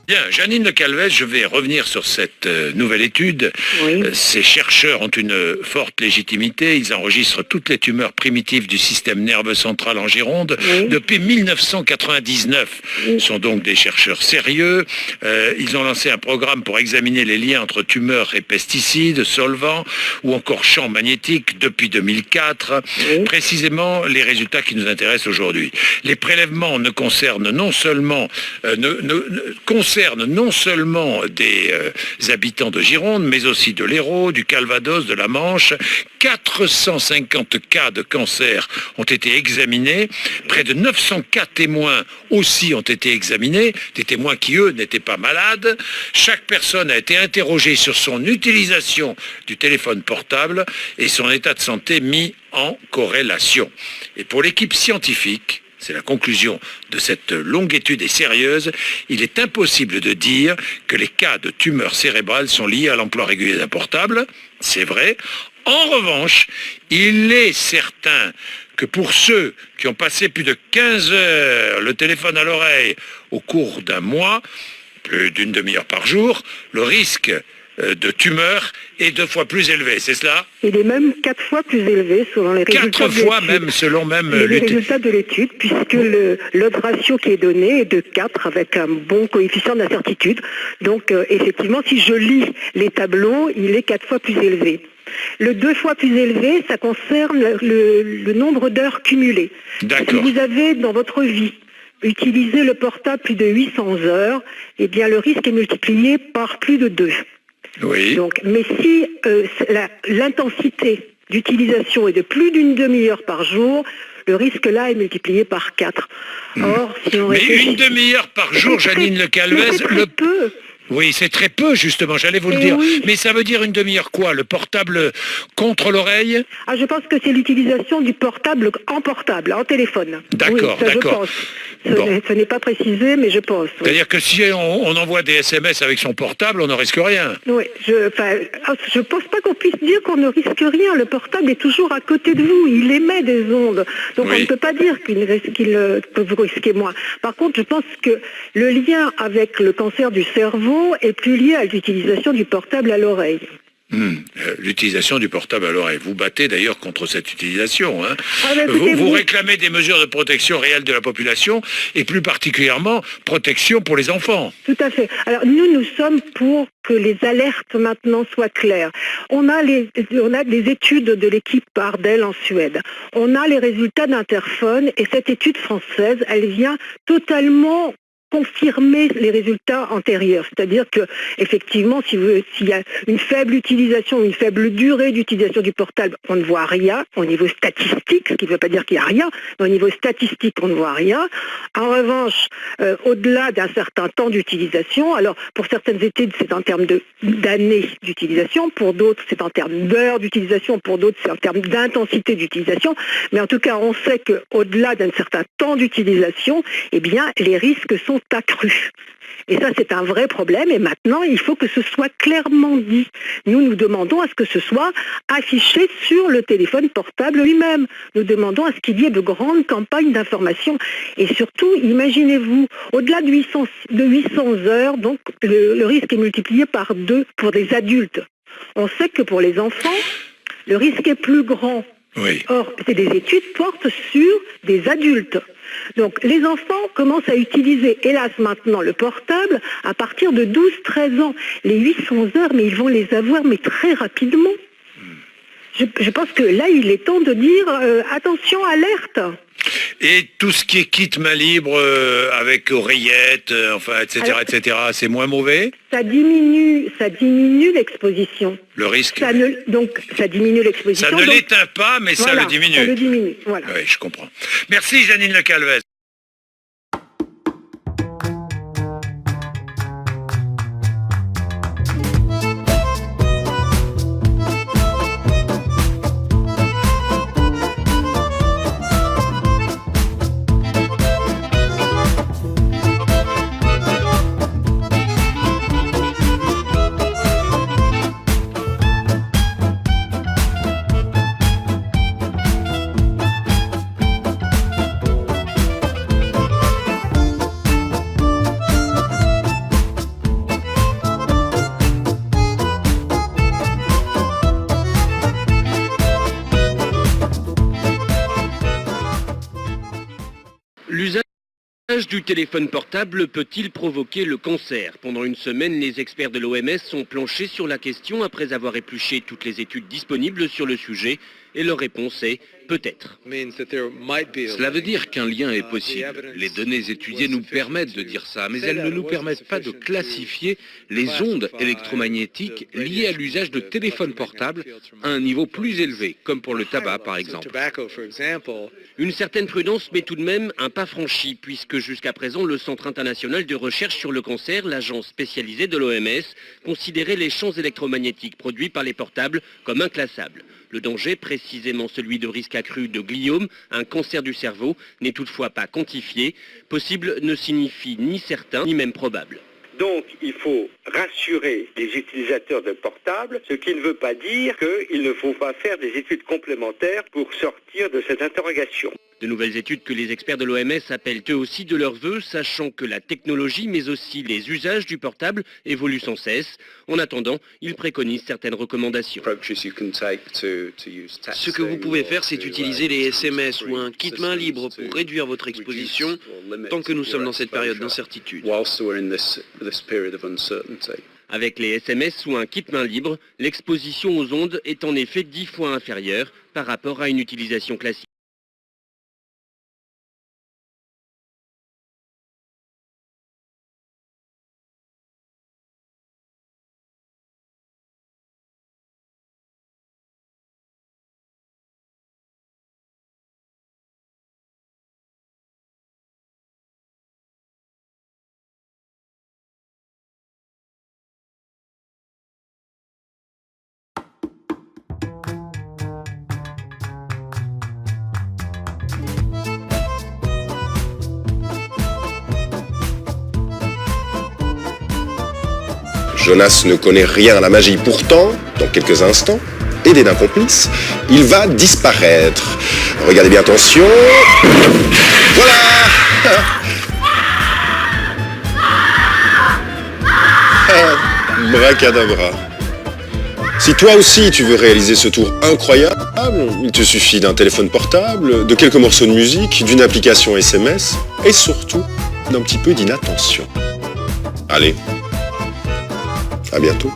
Bien, Janine Le Calvez, je vais revenir sur cette nouvelle étude. Oui. Ces chercheurs ont une forte légitimité. Ils enregistrent toutes les tumeurs primitives du système nerveux central en Gironde Oui. depuis 1999. Oui. Ce sont donc des chercheurs sérieux. Ils ont lancé un programme pour examiner les liens entre tumeurs et pesticides, solvants ou encore champs magnétiques depuis 2004. Oui. Précisément les résultats qui nous intéressent aujourd'hui. Les prélèvements ne concernent non seulement des habitants de Gironde, mais aussi de l'Hérault, du Calvados, de la Manche. 450 cas de cancer ont été examinés. Près de 900 cas témoins aussi ont été examinés. Des témoins qui, eux, n'étaient pas malades. Chaque personne a été interrogée sur son utilisation du téléphone portable et son état de santé mis en corrélation. Et pour l'équipe scientifique, c'est la conclusion de cette longue étude et sérieuse, il est impossible de dire que les cas de tumeurs cérébrales sont liés à l'emploi régulier d'un portable. C'est vrai. En revanche, il est certain que pour ceux qui ont passé plus de 15 heures le téléphone à l'oreille au cours d'un mois, plus d'une demi-heure par jour, le risque de tumeur est 2 fois plus élevé, c'est cela? Il est même 4 fois plus élevé selon les résultats 4 de fois l'étude. même, selon même Les l'étude. résultats de l'étude, puisque l'autre ratio qui est donné est de 4 avec un bon coefficient d'incertitude. Donc effectivement, si je lis les tableaux, il est 4 fois plus élevé. Le 2 fois plus élevé, ça concerne le nombre d'heures cumulées. Si D'accord. vous avez dans votre vie utilisé le portable plus de 800 heures, eh bien le risque est multiplié par plus de 2. Oui. Donc, mais si l'intensité d'utilisation est de plus d'une demi-heure par jour, le risque là est multiplié par 4. Or, si on Mais réfléchit- une demi-heure par jour, C'est très- Janine Le Calvez, mais c'est très peu. Oui, c'est très peu, justement, j'allais vous le Eh dire. oui. Mais ça veut dire une demi-heure quoi? Le portable contre l'oreille? Ah, je pense que c'est l'utilisation du portable, en téléphone. D'accord, oui, ça, d'accord. je pense. Bon. Ce n'est pas précisé, mais je pense. Oui. C'est-à-dire que si on envoie des SMS avec son portable, on ne risque rien. Oui, je pense pas qu'on puisse dire qu'on ne risque rien. Le portable est toujours à côté de vous. Il émet des ondes. Donc Oui. on ne peut pas dire qu'il peut vous risquer moins. Par contre, je pense que le lien avec le cancer du cerveau est plus lié à l'utilisation du portable à l'oreille. L'utilisation du portable à l'oreille. Vous battez d'ailleurs contre cette utilisation. Hein. Ah, bah, écoutez, Vous vous- réclamez des mesures de protection réelle de la population et plus particulièrement protection pour les enfants. Tout à fait. Alors nous sommes pour que les alertes maintenant soient claires. On a les études de l'équipe Ardel en Suède. On a les résultats d'Interphone et cette étude française, elle vient totalement confirmer les résultats antérieurs. C'est-à-dire que, effectivement, s'il y a une faible utilisation, une faible durée d'utilisation du portable, on ne voit rien au niveau statistique, ce qui ne veut pas dire qu'il n'y a rien, mais au niveau statistique, on ne voit rien. En revanche, au-delà d'un certain temps d'utilisation, alors pour certaines études, c'est en termes d'années d'utilisation, pour d'autres, c'est en termes d'heures d'utilisation, pour d'autres, c'est en termes d'intensité d'utilisation, mais en tout cas, on sait qu'au-delà d'un certain temps d'utilisation, eh bien, les risques sont accrus. Et ça, c'est un vrai problème. Et maintenant, il faut que ce soit clairement dit. Nous demandons à ce que ce soit affiché sur le téléphone portable lui-même. Nous demandons à ce qu'il y ait de grandes campagnes d'information. Et surtout, imaginez-vous, au-delà de 800 heures, donc le risque est multiplié par 2 pour des adultes. On sait que pour les enfants, le risque est plus grand. Oui. Or, des études portent sur des adultes. Donc, les enfants commencent à utiliser, hélas maintenant, le portable à partir de 12-13 ans. Les 800 heures, mais ils vont les avoir, mais très rapidement. Je pense que là, il est temps de dire attention, alerte. Et tout ce qui est kit main libre avec oreillettes, etc., Alors, etc., c'est moins mauvais? Ça diminue l'exposition. Le risque? Donc, ça diminue l'exposition. Ça ne donc, l'éteint pas, mais ça voilà, le diminue. Ça le diminue, voilà. Oui, je comprends. Merci Janine Le Calvez. L'usage du téléphone portable peut-il provoquer le cancer? Pendant une semaine, les experts de l'OMS ont planché sur la question après avoir épluché toutes les études disponibles sur le sujet. Et leur réponse est peut-être. Cela veut dire qu'un lien est possible. Les données étudiées nous permettent de dire ça, mais elles ne nous permettent pas de classifier les ondes électromagnétiques liées à l'usage de téléphones portables à un niveau plus élevé, comme pour le tabac par exemple. Une certaine prudence, mais tout de même un pas franchi, puisque jusqu'à présent, le Centre international de recherche sur le cancer, l'agence spécialisée de l'OMS, considérait les champs électromagnétiques produits par les portables comme inclassables. Le danger, précisément celui de risque accru de gliome, un cancer du cerveau, n'est toutefois pas quantifié. Possible ne signifie ni certain, ni même probable. Donc, il faut rassurer les utilisateurs de portables, ce qui ne veut pas dire qu'il ne faut pas faire des études complémentaires pour sortir de cette interrogation. De nouvelles études que les experts de l'OMS appellent eux aussi de leur vœu, sachant que la technologie, mais aussi les usages du portable évoluent sans cesse. En attendant, ils préconisent certaines recommandations. Ce que vous pouvez faire, c'est utiliser les SMS ou un kit main libre pour réduire votre exposition tant que nous sommes dans cette période d'incertitude. Avec les SMS ou un kit main libre, l'exposition aux ondes est en effet 10 fois inférieure par rapport à une utilisation classique. Jonas ne connaît rien à la magie. Pourtant, dans quelques instants, aidé d'un complice, il va disparaître. Regardez bien, attention. Voilà. Bracadabra. Si toi aussi tu veux réaliser ce tour incroyable, il te suffit d'un téléphone portable, de quelques morceaux de musique, d'une application SMS et surtout d'un petit peu d'inattention. Allez. À bientôt.